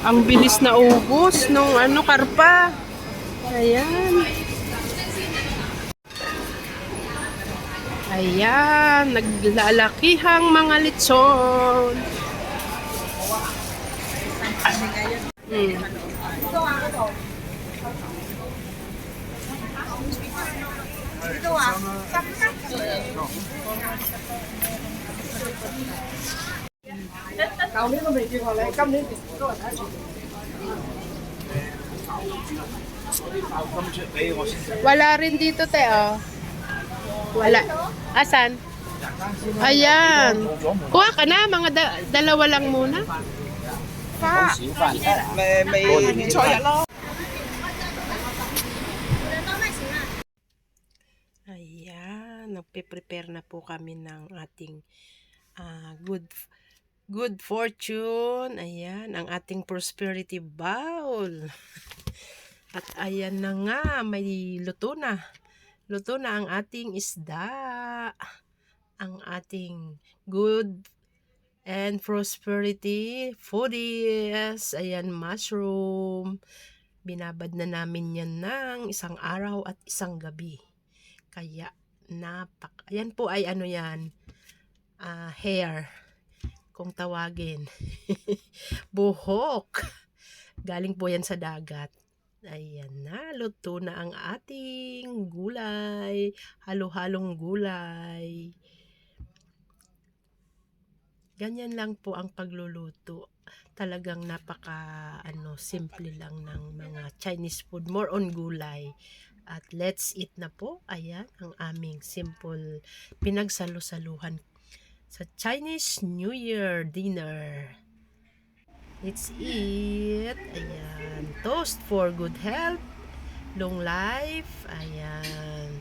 Ang bilis na ubos nung karpa. Ayan. Ayan, naglalakihang mga litson. Wala rin dito, te, oh. Wala. Asan? Ayan. Kuha ka na, mga dalawa lang muna. Ayan, nagpe-prepare na po kami ng ating good fortune. Ayan, ang ating prosperity bowl. At ayan na nga, may luto na. Luto na ang ating isda. Ang ating good and prosperity foodies. Ayan, mushroom. Binabad na namin yan ng isang araw at isang gabi. Kaya, ayan po ay ano yan, hair, kung tawagin. Buhok. Galing po yan sa dagat. Ayan na, luto na ang ating gulay. Halo-halong gulay. Ganyan lang po ang pagluluto. Talagang simple lang ng mga Chinese food. More on gulay. At let's eat na po. Ayan, ang aming simple pinagsalo-saluhan sa Chinese New Year dinner. Let's eat. Ayan. Toast for good health, long life. Ayan.